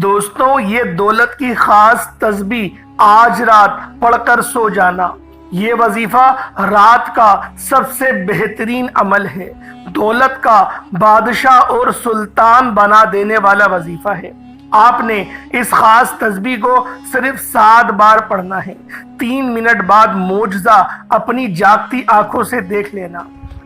دوستوں، یہ دولت کی خاص تسبیح آج رات پڑھ کر سو جانا، یہ وظیفہ رات کا سب سے بہترین عمل ہے۔ دولت کا بادشاہ اور سلطان بنا دینے والا وظیفہ ہے۔ آپ نے اس خاص تسبیح کو صرف 7 بار پڑھنا ہے۔ 3 منٹ بعد معجزہ اپنی جاگتی آنکھوں سے دیکھ لینا۔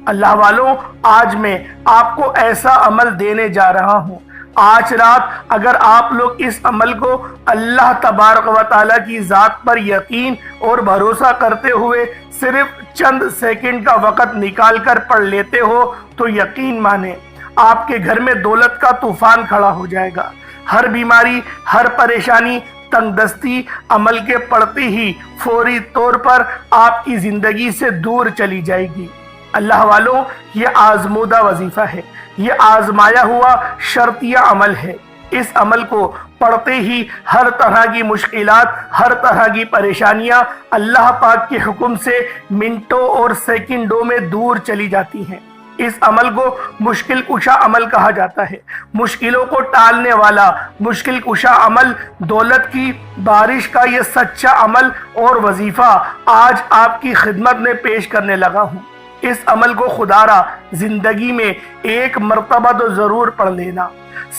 اللہ والوں، آج میں آپ کو ایسا عمل دینے جا رہا ہوں۔ آج رات اگر آپ لوگ اس عمل کو اللہ تبارک و تعالیٰ کی ذات پر یقین اور بھروسہ کرتے ہوئے صرف چند سیکنڈ کا وقت نکال کر پڑھ لیتے ہو تو یقین مانیں آپ کے گھر میں دولت کا طوفان کھڑا ہو جائے گا۔ ہر بیماری، ہر پریشانی، تنگ دستی عمل کے پڑھتے ہی فوری طور پر آپ کی زندگی سے دور چلی جائے گی۔ اللہ والوں، یہ آزمودہ وظیفہ ہے، یہ آزمایا ہوا شرطیہ عمل ہے۔ اس عمل کو پڑھتے ہی ہر طرح کی مشکلات، ہر طرح کی پریشانیاں اللہ پاک کے حکم سے منٹوں اور سیکنڈوں میں دور چلی جاتی ہیں۔ اس عمل کو مشکل کشا عمل کہا جاتا ہے۔ مشکلوں کو ٹالنے والا مشکل کشا عمل، دولت کی بارش کا یہ سچا عمل اور وظیفہ آج آپ کی خدمت میں پیش کرنے لگا ہوں۔ اس عمل کو خدا را زندگی میں ایک مرتبہ تو ضرور پڑھ لینا۔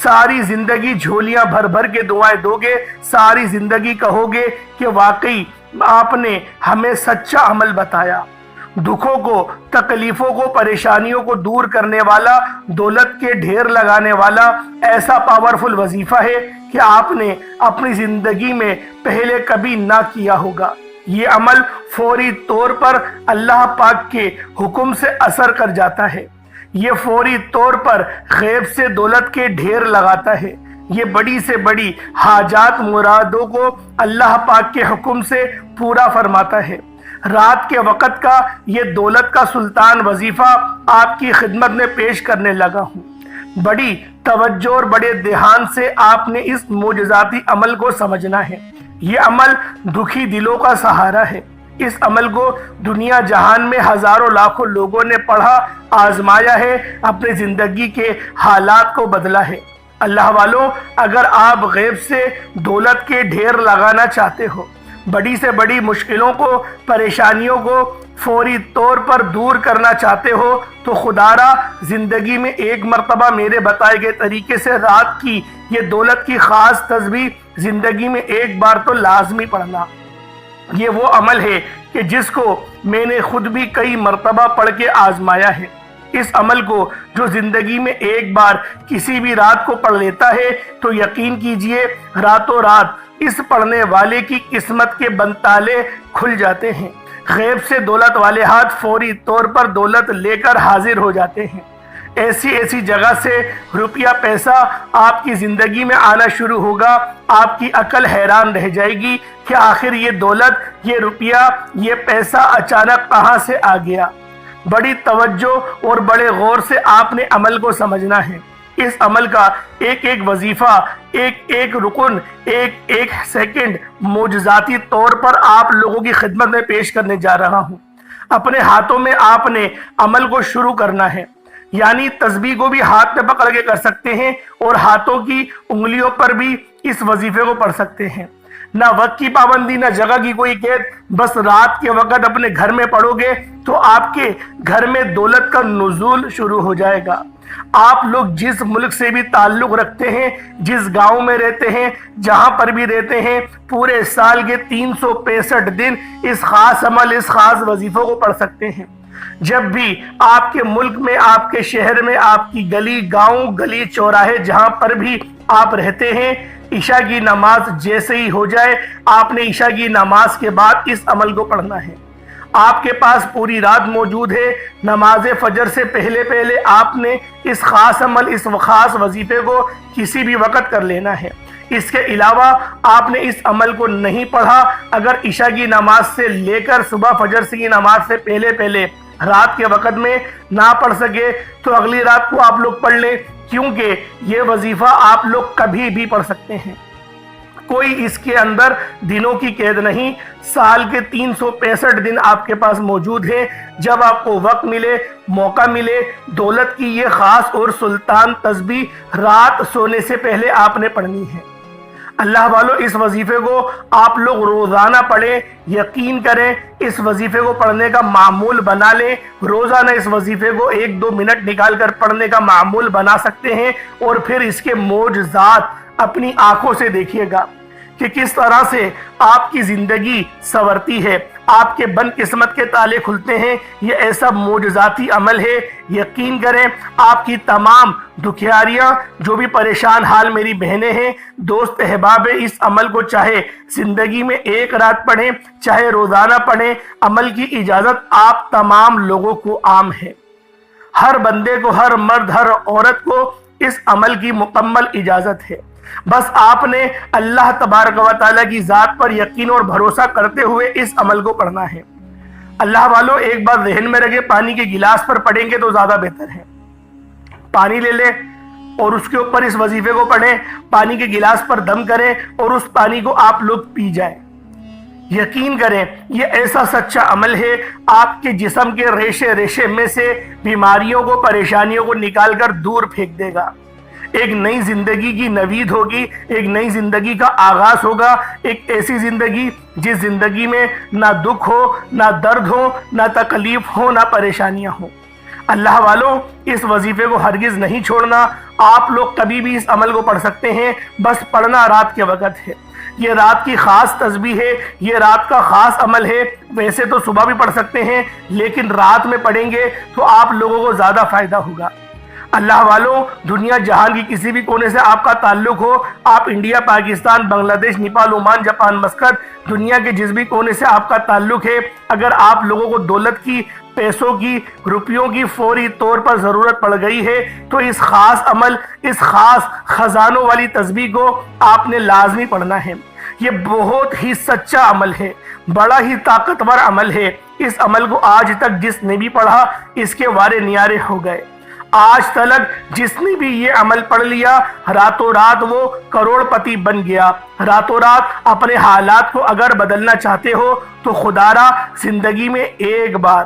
ساری زندگی جھولیاں بھر بھر کے دعائیں دو گے، ساری زندگی کہو گے کہ واقعی آپ نے ہمیں سچا عمل بتایا۔ دکھوں کو، تکلیفوں کو، پریشانیوں کو دور کرنے والا، دولت کے ڈھیر لگانے والا ایسا پاورفل وظیفہ ہے کہ آپ نے اپنی زندگی میں پہلے کبھی نہ کیا ہوگا۔ یہ عمل فوری طور پر اللہ پاک کے حکم سے اثر کر جاتا ہے۔ یہ فوری طور پر غیب سے دولت کے ڈھیر لگاتا ہے۔ یہ بڑی سے بڑی حاجات مرادوں کو اللہ پاک کے حکم سے پورا فرماتا ہے۔ رات کے وقت کا یہ دولت کا سلطان وظیفہ آپ کی خدمت میں پیش کرنے لگا ہوں۔ بڑی توجہ اور بڑے دھیان سے آپ نے اس معجزاتی عمل کو سمجھنا ہے۔ یہ عمل دکھی دلوں کا سہارا ہے۔ اس عمل کو دنیا جہان میں ہزاروں لاکھوں لوگوں نے پڑھا، آزمایا ہے، اپنی زندگی کے حالات کو بدلا ہے۔ اللہ والوں، اگر آپ غیب سے دولت کے ڈھیر لگانا چاہتے ہو، بڑی سے بڑی مشکلوں کو، پریشانیوں کو فوری طور پر دور کرنا چاہتے ہو تو خدا را زندگی میں ایک مرتبہ میرے بتائے گئے طریقے سے رات کی یہ دولت کی خاص تسبیح زندگی میں ایک بار تو لازمی پڑھنا۔ یہ وہ عمل ہے کہ جس کو میں نے خود بھی کئی مرتبہ پڑھ کے آزمایا ہے۔ اس عمل کو جو زندگی میں ایک بار کسی بھی رات کو پڑھ لیتا ہے تو یقین کیجئے راتوں رات اس پڑھنے والے کی قسمت کے بنتالے کھل جاتے ہیں۔ غیب سے دولت والے ہاتھ فوری طور پر دولت لے کر حاضر ہو جاتے ہیں۔ ایسی ایسی جگہ سے روپیہ پیسہ آپ کی زندگی میں آنا شروع ہوگا، آپ کی عقل حیران رہ جائے گی کہ آخر یہ دولت، یہ روپیہ، یہ پیسہ اچانک کہاں سے آ گیا۔ بڑی توجہ اور بڑے غور سے آپ نے عمل کو سمجھنا ہے۔ اس عمل کا ایک ایک وظیفہ، ایک ایک رکن، ایک ایک سیکنڈ معجزاتی طور پر آپ لوگوں کی خدمت میں پیش کرنے جا رہا ہوں۔ اپنے ہاتھوں میں آپ نے عمل کو شروع کرنا ہے، یعنی تسبیح کو بھی ہاتھ میں پکڑ کے کر سکتے ہیں اور ہاتھوں کی انگلیوں پر بھی اس وظیفے کو پڑھ سکتے ہیں۔ نہ وقت کی پابندی، نہ جگہ کی کوئی قید، بس رات کے وقت اپنے گھر میں پڑھو گے تو آپ کے گھر میں دولت کا نزول شروع ہو جائے گا۔ آپ لوگ جس ملک سے بھی تعلق رکھتے ہیں، جس گاؤں میں رہتے ہیں، جہاں پر بھی رہتے ہیں، پورے سال کے 365 دن اس خاص عمل، اس خاص وظیفوں کو پڑھ سکتے ہیں۔ جب بھی آپ کے ملک میں، آپ کے شہر میں، آپ کی گلی، گاؤں، گلی چوراہے، جہاں پر بھی آپ رہتے ہیں، عشاء کی نماز جیسے ہی ہو جائے، آپ نے عشاء کی نماز کے بعد اس عمل کو پڑھنا ہے۔ آپ کے پاس پوری رات موجود ہے، نماز فجر سے پہلے پہلے آپ نے اس خاص عمل، اس خاص وظیفے کو کسی بھی وقت کر لینا ہے۔ اس کے علاوہ آپ نے اس عمل کو نہیں پڑھا، اگر عشاء کی نماز سے لے کر صبح فجر کی نماز سے پہلے پہلے رات کے وقت میں نہ پڑھ سکے تو اگلی رات کو آپ لوگ پڑھ لیں، کیونکہ یہ وظیفہ آپ لوگ کبھی بھی پڑھ سکتے ہیں۔ کوئی اس کے اندر دنوں کی قید نہیں، سال کے 365 دن آپ کے پاس موجود ہیں۔ جب آپ کو وقت ملے، موقع ملے، دولت کی یہ خاص اور سلطان تسبیح رات سونے سے پہلے آپ نے پڑھنی ہے۔ اللہ والوں اس وظیفے کو آپ لوگ روزانہ پڑھیں، یقین کریں اس وظیفے کو پڑھنے کا معمول بنا لیں۔ روزانہ اس وظیفے کو 1-2 منٹ نکال کر پڑھنے کا معمول بنا سکتے ہیں، اور پھر اس کے معجزات اپنی آنکھوں سے دیکھیے گا کہ کس طرح سے آپ کی زندگی سنورتی ہے، آپ کے بد قسمت کے تالے کھلتے ہیں۔ یہ ایسا معجزاتی عمل ہے، یقین کریں آپ کی تمام دکھیاریاں، جو بھی پریشان حال میری بہنیں ہیں، دوست احباب ہیں، اس عمل کو چاہے زندگی میں 1 رات پڑھیں، چاہے روزانہ پڑھیں، عمل کی اجازت آپ تمام لوگوں کو عام ہے۔ ہر بندے کو، ہر مرد، ہر عورت کو اس عمل کی مکمل اجازت ہے۔ بس آپ نے اللہ تبارک و تعالیٰ کی ذات پر یقین اور بھروسہ کرتے ہوئے اس عمل کو پڑھنا ہے۔ اللہ والوں ایک بات ذہن میں رکھیں، پانی کے گلاس پر پڑھیں گے تو زیادہ بہتر ہے۔ پانی لے لیں اور اس کے اوپر اس وظیفے کو پڑھیں، پانی کے گلاس پر دم کریں اور اس پانی کو آپ لوگ پی جائیں۔ یقین کریں یہ ایسا سچا عمل ہے، آپ کے جسم کے ریشے ریشے میں سے بیماریوں کو، پریشانیوں کو نکال کر دور پھینک دے گا۔ ایک نئی زندگی کی نوید ہوگی، ایک نئی زندگی کا آغاز ہوگا، ایک ایسی زندگی جس زندگی میں نہ دکھ ہو، نہ درد ہو، نہ تکلیف ہو، نہ پریشانیاں ہوں۔ اللہ والوں اس وظیفے کو ہرگز نہیں چھوڑنا، آپ لوگ کبھی بھی اس عمل کو پڑھ سکتے ہیں، بس پڑھنا رات کے وقت ہے۔ یہ رات کی خاص تسبیح ہے، یہ رات کا خاص عمل ہے۔ ویسے تو صبح بھی پڑھ سکتے ہیں، لیکن رات میں پڑھیں گے تو آپ لوگوں کو زیادہ فائدہ ہوگا۔ اللہ والوں دنیا جہان کی کسی بھی کونے سے آپ کا تعلق ہو، آپ انڈیا، پاکستان، بنگلہ دیش، نیپال، عمان، جاپان، مسقط، دنیا کے جس بھی کونے سے آپ کا تعلق ہے، اگر آپ لوگوں کو دولت کی، پیسوں کی، روپیوں کی فوری طور پر ضرورت پڑ گئی ہے تو اس خاص عمل، اس خاص خزانوں والی تسبیح کو آپ نے لازمی پڑھنا ہے۔ یہ بہت ہی سچا عمل ہے، بڑا ہی طاقتور عمل ہے۔ اس عمل کو آج تک جس نے بھی پڑھا اس کے وارے نیارے ہو گئے۔ آج تلک جس نے بھی یہ عمل پڑھ لیا راتوں رات وہ کروڑ پتی بن گیا۔ راتوں رات اپنے حالات کو اگر بدلنا چاہتے ہو تو خدا را زندگی میں ایک بار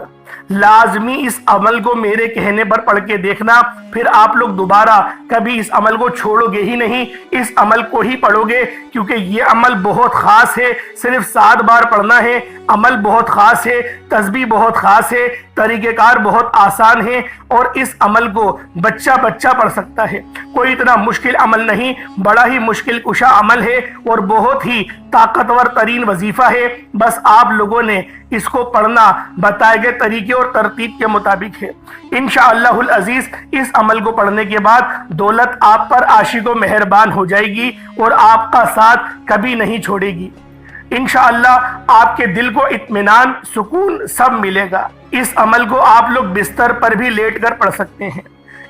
لازمی اس عمل کو میرے کہنے پر پڑھ کے دیکھنا، پھر آپ لوگ دوبارہ کبھی اس عمل کو چھوڑو گے ہی نہیں، اس عمل کو ہی پڑھو گے، کیونکہ یہ عمل بہت خاص ہے۔ صرف 7 بار پڑھنا ہے، عمل بہت خاص ہے، تسبیح بہت خاص ہے، طریقہ کار بہت آسان ہے، اور اس عمل کو بچہ پڑھ سکتا ہے۔ کوئی اتنا مشکل عمل نہیں، بڑا ہی مشکل کشا عمل ہے اور بہت ہی طاقتور ترین وظیفہ ہے۔ بس آپ لوگوں نے اس کو پڑھنا بتائے گئے طریقے اور ترتیب کے مطابق ہے۔ انشاءاللہ العزیز اس عمل کو پڑھنے کے بعد دولت آپ پر عاشق و مہربان ہو جائے گی اور آپ کا ساتھ کبھی نہیں چھوڑے گی۔ انشاءاللہ آپ کے دل کو اطمینان، سکون سب ملے گا۔ اس عمل کو آپ لوگ بستر پر بھی لیٹ کر پڑھ سکتے ہیں۔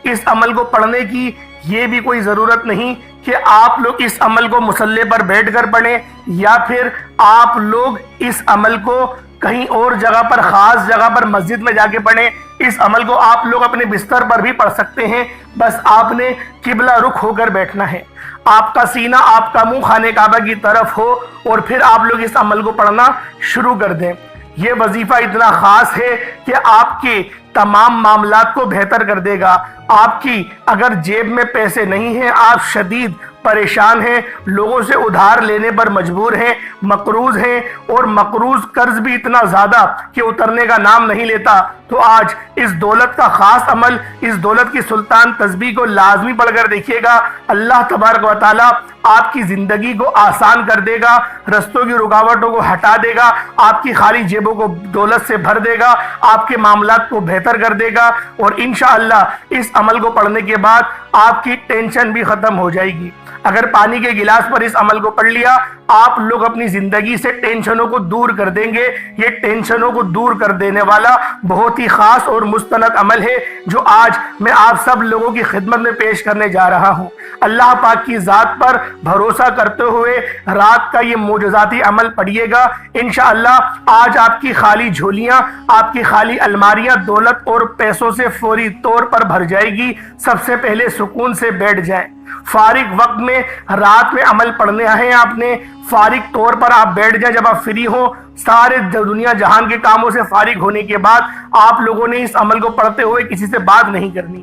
اس عمل کو پڑھنے کی یہ بھی کوئی ضرورت نہیں کہ آپ لوگ اس عمل کو مصلی پر بیٹھ کر پڑھیں، یا پھر آپ لوگ اس عمل کو کہیں اور جگہ پر، خاص جگہ پر، مسجد میں جا کے پڑھیں۔ اس عمل کو آپ لوگ اپنے بستر پر بھی پڑھ سکتے ہیں، بس آپ نے قبلہ رخ ہو کر بیٹھنا ہے، آپ کا سینہ، آپ کا منہ خانہ کعبہ کی طرف ہو، اور پھر آپ لوگ اس عمل کو پڑھنا شروع کر دیں۔ یہ وظیفہ اتنا خاص ہے کہ آپ کے تمام معاملات کو بہتر کر دے گا۔ آپ کی اگر جیب میں پیسے نہیں ہیں، آپ شدید پریشان ہیں، لوگوں سے ادھار لینے پر مجبور ہیں، مقروض ہیں، اور مقروض قرض بھی اتنا زیادہ کہ اترنے کا نام نہیں لیتا، تو آج اس دولت کا خاص عمل، اس دولت کی سلطان تسبیح کو لازمی پڑھ کر دیکھیے گا۔ اللہ تبارک و تعالیٰ آپ کی زندگی کو آسان کر دے گا، رستوں کی رکاوٹوں کو ہٹا دے گا، آپ کی خالی جیبوں کو دولت سے بھر دے گا، آپ کے معاملات کو بہتر کر دے گا، اور انشاءاللہ اس عمل کو پڑھنے کے بعد آپ کی ٹینشن بھی ختم ہو جائے گی۔ اگر پانی کے گلاس پر اس عمل کو پڑھ لیا، آپ لوگ اپنی زندگی سے ٹینشنوں کو دور کر دیں گے۔ یہ ٹینشنوں کو دور کر دینے والا بہت ہی خاص اور مستند عمل ہے جو آج میں آپ سب لوگوں کی خدمت میں پیش کرنے جا رہا ہوں۔ اللہ پاک کی ذات پر بھروسہ کرتے ہوئے رات کا یہ معجزاتی عمل پڑھیے گا۔ انشاءاللہ آج آپ کی خالی جھولیاں، آپ کی خالی الماریاں دولت اور پیسوں سے فوری طور پر بھر جائے گی۔ سب سے پہلے سکون سے بیٹھ جائیں۔ فارغ وقت میں رات میں عمل پڑھنے ہیں، آپ نے فارغ طور پر آپ بیٹھ جائیں۔ جب آپ فری ہوں، سارے دنیا جہان کے کاموں سے فارغ ہونے کے بعد آپ لوگوں نے اس عمل کو پڑھتے ہوئے کسی سے بات نہیں کرنی۔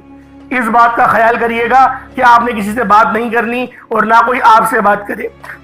اس بات کا خیال کریے گا کہ آپ نے کسی سے بات نہیں کرنی اور نہ کوئی آپ سے بات کرے۔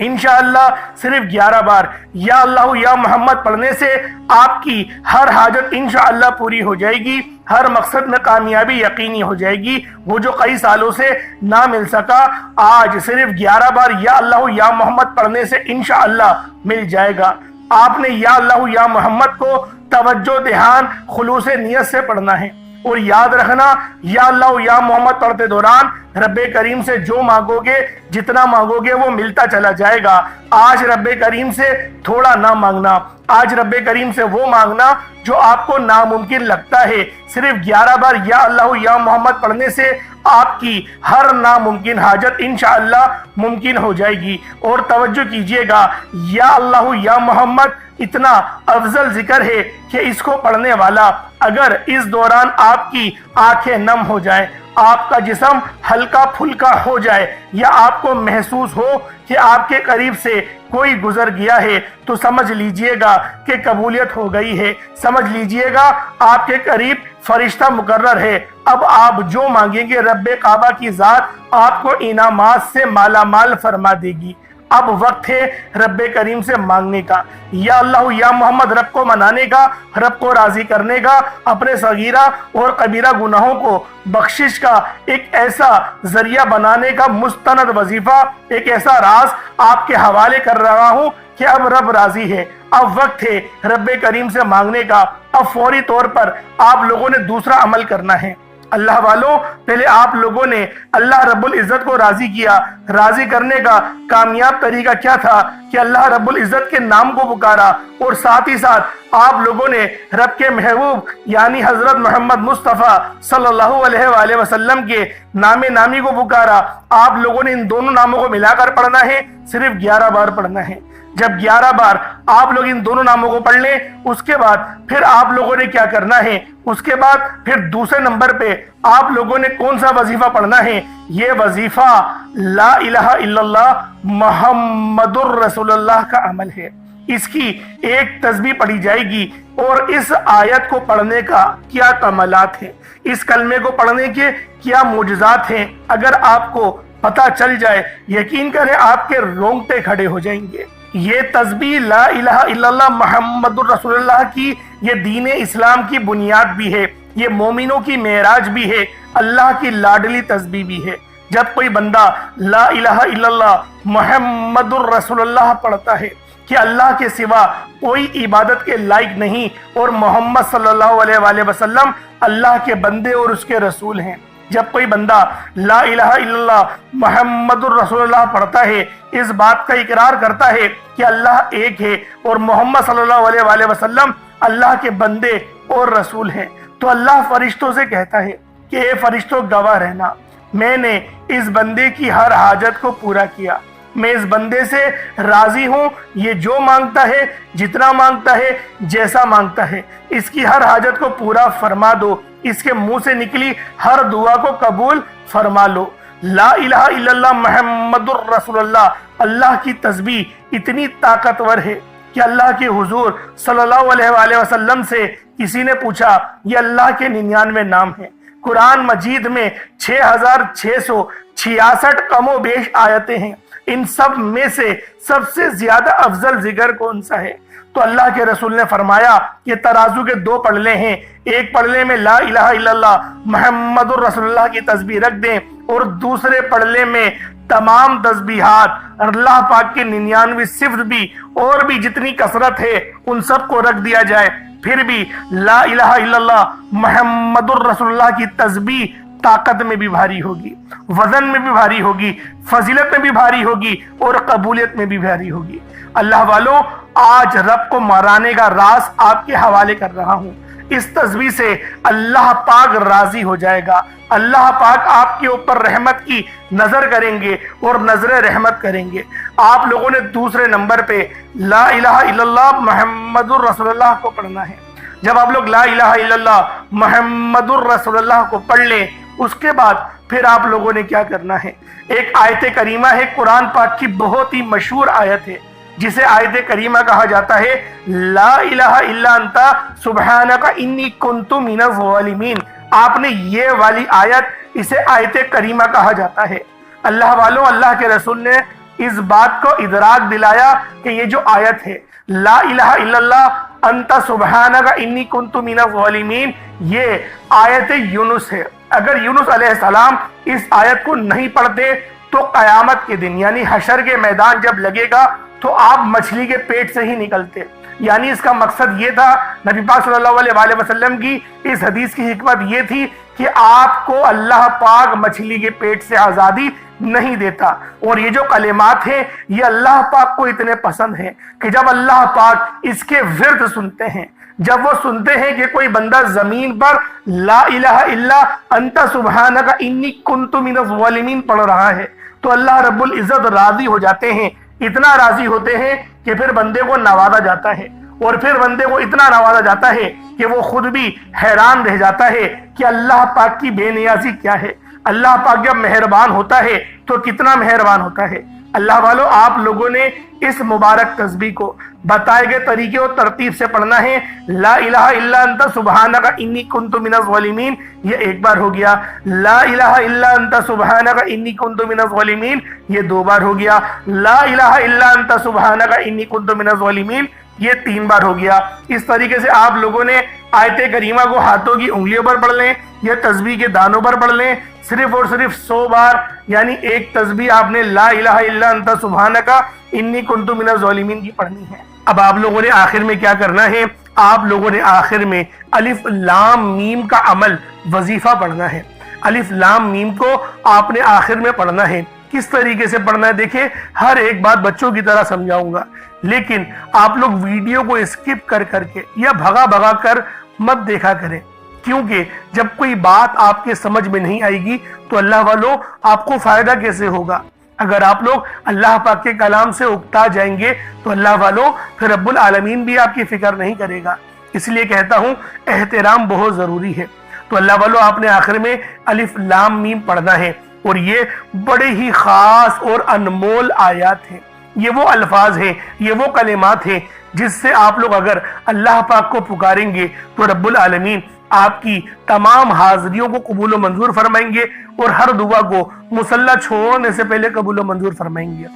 انشاءاللہ صرف 11 بار یا اللہ یا محمد پڑھنے سے آپ کی ہر حاجت انشاءاللہ پوری ہو جائے گی، ہر مقصد میں کامیابی یقینی ہو جائے گی۔ وہ جو کئی سالوں سے نہ مل سکا، آج صرف 11 بار یا اللہ یا محمد پڑھنے سے انشاءاللہ مل جائے گا۔ آپ نے یا اللہ یا محمد کو توجہ، دھیان، خلوص نیت سے پڑھنا ہے، اور یاد رکھنا یا اللہ یا محمد پڑھتے دوران رب کریم سے جو مانگو گے، جتنا مانگو گے وہ ملتا چلا جائے گا۔ آج رب کریم سے تھوڑا نہ مانگنا، آج رب کریم سے وہ مانگنا جو آپ کو ناممکن لگتا ہے۔ صرف 11 بار یا اللہ یا محمد پڑھنے سے آپ کی ہر ناممکن حاجت انشاءاللہ ممکن ہو جائے گی۔ اور توجہ کیجئے گا، یا اللہ یا محمد اتنا افضل ذکر ہے کہ اس کو پڑھنے والا اگر اس دوران آپ کی آنکھیں نم ہو جائیں، آپ کا جسم ہلکا پھلکا ہو جائے، یا آپ کو محسوس ہو کہ آپ کے قریب سے کوئی گزر گیا ہے، تو سمجھ لیجئے گا کہ قبولیت ہو گئی ہے، سمجھ لیجئے گا آپ کے قریب فرشتہ مقرر ہے۔ اب آپ جو مانگیں گے رب کعبہ کی ذات آپ کو انعامات سے مالا مال فرما دے گی۔ اب وقت ہے رب کریم سے مانگنے کا، یا اللہ یا محمد رب کو منانے کا، رب کو راضی کرنے کا، اپنے صغیرہ اور کبیرہ گناہوں کو بخشش کا ایک ایسا ذریعہ بنانے کا مستند وظیفہ، ایک ایسا راز آپ کے حوالے کر رہا ہوں کہ اب رب راضی ہے۔ اب وقت ہے رب کریم سے مانگنے کا۔ اب فوری طور پر آپ لوگوں نے دوسرا عمل کرنا ہے۔ اللہ والوں، پہلے آپ لوگوں نے اللہ رب العزت کو راضی کیا۔ راضی کرنے کا کامیاب طریقہ کیا تھا کہ اللہ رب العزت کے نام کو پکارا، اور ساتھ ہی ساتھ آپ لوگوں نے رب کے محبوب یعنی حضرت محمد مصطفیٰ صلی اللہ علیہ وآلہ وسلم کے نام نامی کو پکارا۔ آپ لوگوں نے ان دونوں ناموں کو ملا کر پڑھنا ہے، صرف 11 بار پڑھنا ہے۔ جب 11 بار آپ لوگ ان دونوں ناموں کو پڑھ لیں، اس کے بعد پھر آپ لوگوں نے کیا کرنا ہے، اس کے بعد پھر دوسرے نمبر پہ آپ لوگوں نے کون سا وظیفہ پڑھنا ہے؟ یہ وظیفہ لا الہ الا اللہ محمد الرسول اللہ کا عمل ہے۔ اس کی ایک تسبیح پڑھی جائے گی، اور اس آیت کو پڑھنے کا کیا کمالات ہیں، اس کلمے کو پڑھنے کے کیا معجزات ہیں، اگر آپ کو پتہ چل جائے، یقین کریں آپ کے رونگٹے کھڑے ہو جائیں گے۔ یہ تسبیح لا الہ الا اللہ محمد الرسول اللہ کی یہ دین اسلام کی بنیاد بھی ہے، یہ مومنوں کی معراج بھی ہے، اللہ کی لاڈلی تسبیح بھی ہے۔ جب کوئی بندہ لا الہ الا اللہ محمد الرسول اللہ پڑھتا ہے کہ اللہ کے سوا کوئی عبادت کے لائق نہیں، اور محمد صلی اللہ علیہ وآلہ وسلم اللہ کے بندے اور اس کے رسول ہیں، جب کوئی بندہ لا الہ الا اللہ محمد الرسول اللہ پڑھتا ہے، اس بات کا اقرار کرتا ہے کہ اللہ ایک ہے اور محمد صلی اللہ علیہ وآلہ وسلم اللہ کے بندے اور رسول ہیں، تو اللہ فرشتوں سے کہتا ہے کہ اے فرشتوں گواہ رہنا، میں نے اس بندے کی ہر حاجت کو پورا کیا، میں اس بندے سے راضی ہوں، یہ جو مانگتا ہے، جتنا مانگتا ہے، جیسا مانگتا ہے، اس کی ہر حاجت کو پورا فرما دو، اس کے منہ سے نکلی ہر دعا کو قبول فرما لو۔ لا الہ الا اللہ محمد الرسول اللہ، اللہ کی تسبیح اتنی طاقتور ہے کہ اللہ کے حضور صلی اللہ علیہ وآلہ وسلم سے کسی نے پوچھا، یہ اللہ کے 99 نام ہیں، قرآن مجید میں 6666 کم و بیش آیتیں ہیں، ان سب میں سے سب سے زیادہ افضل ذکر کون سا ہے؟ تو اللہ کے رسول نے فرمایا کہ ترازو کے 2 پڑلے ہیں، ایک پڑلے میں لا الہ الا اللہ محمد الرسول اللہ کی تسبیح رکھ دیں، اور دوسرے پڑلے میں تمام تسبیحات اللہ پاک کے 99 صفت بھی اور بھی جتنی کثرت ہے ان سب کو رکھ دیا جائے، پھر بھی لا الہ الا اللہ محمد الرسول اللہ کی تسبیح طاقت میں بھی بھاری ہوگی، وزن میں بھی بھاری ہوگی، فضیلت میں بھی بھاری ہوگی، اور قبولیت میں بھی بھاری ہوگی۔ اللہ والوں، آج رب کو مرانے کا راز آپ کے حوالے کر رہا ہوں۔ اس تسبیح سے اللہ پاک راضی ہو جائے گا، اللہ پاک آپ کے اوپر رحمت کی نظر کریں گے اور نظر رحمت کریں گے۔ آپ لوگوں نے دوسرے نمبر پہ لا الہ الا اللہ محمد الرسول اللہ کو پڑھنا ہے۔ جب آپ لوگ لا الہ الا اللہ محمد الرسول اللہ کو پڑھ لیں، اس کے بعد پھر آپ لوگوں نے کیا کرنا ہے؟ ایک آیت کریمہ ہے، قرآن پاک کی بہت ہی مشہور آیت ہے، جسے آیت کریمہ کہا جاتا ہے، لا الہ الا انت سبحانک انی کنت من الظالمین۔ آپ نے یہ والی آیت، اسے آیت کریمہ کہا جاتا ہے۔ اللہ والوں، اللہ کے رسول نے اس بات کو ادراک دلایا کہ یہ جو آیت ہے لا الہ الا اللہ انت سبحانک انی کنت من الظالمین، یہ آیت یونس ہے۔ اگر یونس علیہ السلام اس آیت کو نہیں پڑھتے تو قیامت کے دن یعنی حشر کے میدان جب لگے گا تو آپ مچھلی کے پیٹ سے ہی نکلتے۔ یعنی اس کا مقصد یہ تھا، نبی پاک صلی اللہ علیہ وآلہ وسلم کی اس حدیث کی حکمت یہ تھی کہ آپ کو اللہ پاک مچھلی کے پیٹ سے آزادی نہیں دیتا۔ اور یہ جو کلمات ہیں یہ اللہ پاک کو اتنے پسند ہیں کہ جب اللہ پاک اس کے ورد سنتے ہیں، جب وہ سنتے ہیں کہ کوئی بندہ زمین پر لا الہ الا انت سبحانک انی کنت من الظالمین پڑھ رہا ہے تو اللہ رب العزت راضی ہو جاتے ہیں، اتنا راضی ہوتے ہیں کہ پھر بندے کو نوازا جاتا ہے، اور پھر بندے کو اتنا نوازا جاتا ہے کہ وہ خود بھی حیران رہ جاتا ہے کہ اللہ پاک کی بے نیازی کیا ہے۔ اللہ پاک جب مہربان ہوتا ہے تو کتنا مہربان ہوتا ہے۔ اللہ والو، آپ لوگوں نے اس مبارک تسبیح کو بتائے گئے طریقے اور ترتیب سے پڑھنا ہے۔ لا الہ الا انت سبحانک انی کنت من الظالمین یہ ایک بار ہو گیا، لا الہ الا انت سبحانک انی کنت من الظالمین یہ 2 بار ہو گیا، لا الہ الا انت سبحانک انی کنت من الظالمین یہ 3 بار ہو گیا۔ اس طریقے سے آپ لوگوں نے آیت کریمہ کو ہاتھوں کی انگلیوں پر پڑھ لیں یا تسبیح کے دانوں پر پڑھ لیں، صرف اور صرف 100 بار یعنی ایک تسبیح آپ نے لا الہ الا انت سبحانک انی کنت من الظالمین کی پڑھنی ہے۔ اب آپ لوگوں نے آخر میں کیا کرنا ہے، آپ لوگوں نے آخر میں الف لام میم کا عمل وظیفہ پڑھنا ہے۔ الف لام میم کو آپ نے آخر میں پڑھنا ہے۔ کس طریقے سے پڑھنا ہے دیکھیں، ہر ایک بات بچوں کی طرح سمجھاؤں گا، لیکن آپ لوگ ویڈیو کو اسکپ کر کے یا بھگا بھگا کر مت دیکھا کریں، کیونکہ جب کوئی بات آپ کے سمجھ میں نہیں آئے گی تو اللہ والوں آپ کو فائدہ کیسے ہوگا؟ اگر آپ لوگ اللہ پاک کے کلام سے اکتا جائیں گے تو اللہ والوں پھر رب العالمین بھی آپ کی فکر نہیں کرے گا۔ اس لیے کہتا ہوں احترام بہت ضروری ہے۔ تو اللہ والوں آپ نے آخر میں الف لام میم پڑھنا ہے، اور یہ بڑے ہی خاص اور انمول آیات ہیں، یہ وہ الفاظ ہیں، یہ وہ کلمات ہیں جس سے آپ لوگ اگر اللہ پاک کو پکاریں گے تو رب العالمین آپ کی تمام حاضریوں کو قبول و منظور فرمائیں گے، اور ہر دعا کو مصلی چھوڑنے سے پہلے قبول و منظور فرمائیں گے۔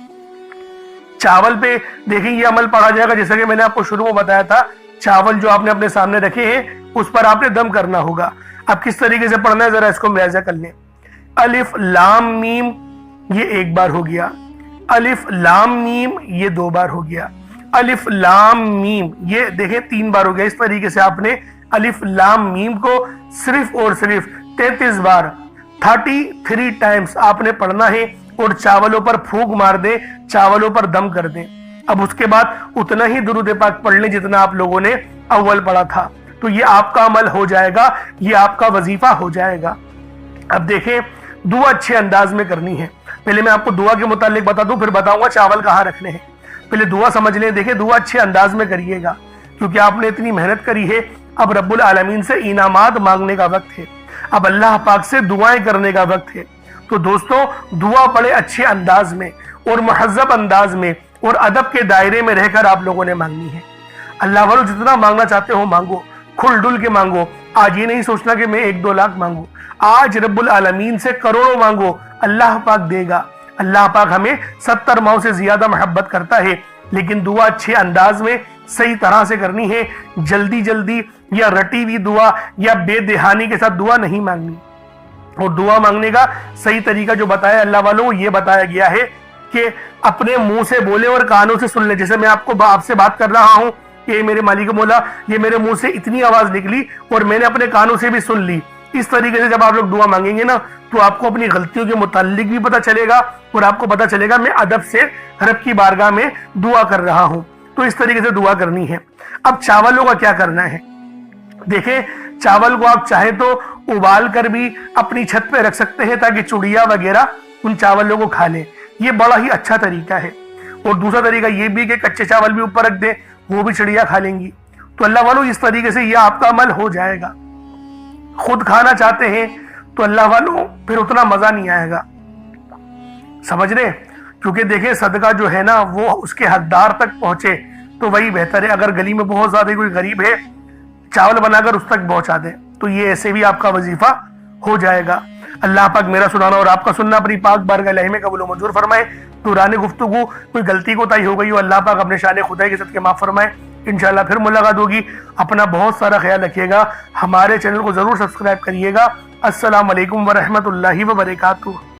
چاول پہ دیکھیں یہ عمل پڑھا جائے گا، جیسا کہ میں نے آپ کو شروع میں بتایا تھا، چاول جو آپ نے اپنے سامنے رکھے ہیں اس پر آپ نے دم کرنا ہوگا۔ اب کس طریقے سے پڑھنا ہے ذرا اس کو ملاحظہ کر لیں۔ الف لام میم یہ 1 بار ہو گیا، الف لام میم یہ 2 بار ہو گیا، الف لام میم یہ دیکھیں 3 بار ہو گیا۔ اس طریقے سے آپ نے الف لام میم کو صرف اور صرف 33 بار 33 ٹائمز آپ نے پڑھنا ہے، اور چاولوں پر پھونک مار دیں، چاولوں پر دم کر دیں۔ اب اس کے بعد اتنا ہی درود پاک پڑھ لیں جتنا آپ لوگوں نے اول پڑھا تھا، تو یہ آپ کا عمل ہو جائے گا، یہ آپ کا وظیفہ ہو جائے گا۔ اب دیکھیں دعا اچھے انداز میں کرنی ہے۔ پہلے میں آپ کو دعا کے متعلق بتا دوں، پھر بتاؤں گا چاول کہاں رکھنے ہیں۔ پہلے دعا سمجھ لیں، دیکھیں دعا اچھے انداز میں کریے گا، کیونکہ آپ نے اتنی محنت کری ہے۔ اب رب العالمین سے انعامات مانگنے کا وقت ہے، اب اللہ پاک سے دعائیں کرنے کا وقت ہے۔ تو دوستو دعا بڑے اچھے انداز میں اور مہذب انداز میں اور ادب کے دائرے میں رہ کر آپ لوگوں نے مانگنی ہے۔ اللہ والو جتنا مانگنا چاہتے ہو مانگو، کھل ڈل کے مانگو۔ آج یہ نہیں سوچنا کہ میں 1-2 لاکھ مانگوں، آج رب العالمین سے کروڑوں مانگو، اللہ پاک دے گا۔ اللہ پاک ہمیں 70 ماؤں سے زیادہ محبت کرتا ہے، لیکن دعا اچھے انداز میں صحیح طرح سے کرنی ہے۔ جلدی جلدی یا رٹی ہوئی دعا یا بے دہانی کے ساتھ دعا نہیں مانگنی۔ اور دعا مانگنے کا صحیح طریقہ جو بتایا اللہ والوں یہ بتایا گیا ہے کہ اپنے منہ سے بولے اور کانوں سے سن لے۔ جیسے میں آپ سے بات کر رہا ہوں کہ میرے مالک مولا یہ میرے منہ سے اتنی آواز نکلی اور میں نے اپنے کانوں سے بھی سن لی۔ اس طریقے سے جب آپ لوگ دعا مانگیں گے نا تو آپ کو اپنی غلطیوں کے متعلق بھی پتہ چلے گا، اور آپ کو پتہ چلے گا میں ادب سے رب کی بارگاہ میں دعا کر رہا ہوں۔ تو اس طریقے سے دعا کرنی ہے۔ اب چاولوں کا کیا کرنا ہے دیکھیں، چاول کو آپ چاہے تو ابال کر بھی اپنی چھت پہ رکھ سکتے ہیں تاکہ چڑیا وغیرہ ان چاولوں کو کھا لیں، یہ بڑا ہی اچھا طریقہ ہے۔ اور دوسرا طریقہ یہ بھی کہ کچے چاول بھی اوپر رکھ دیں، وہ بھی چڑیا کھا لیں گی۔ تو اللہ والوں اس طریقے سے یہ آپ کا عمل ہو جائے گا۔ خود کھانا چاہتے ہیں تو اللہ والوں پھر اتنا مزہ نہیں آئے گا، سمجھ رہے؟ کیونکہ دیکھیں صدقہ جو ہے نا وہ اس کے حقدار تک پہنچے تو وہی بہتر ہے۔ اگر گلی میں بہت زیادہ کوئی غریب ہے، چاول بنا کر اس تک پہنچا دیں تو یہ ایسے بھی آپ کا وظیفہ ہو جائے گا۔ اللہ پاک میرا سنانا اور آپ کا سننا اپنی پاک بارگاہ الہی میں قبول و منظور فرمائے. دوران گفتگو کوئی غلطی کوتاہی ہو گئی ہو اللہ پاک اپنے شان خدائی کے صدقے معاف فرمائے. انشاءاللہ پھر ملاقات ہوگی. اپنا بہت سارا خیال رکھیے گا. ہمارے چینل کو ضرور سبسکرائب کریے گا. السلام علیکم ورحمۃ اللہ وبرکاتہ.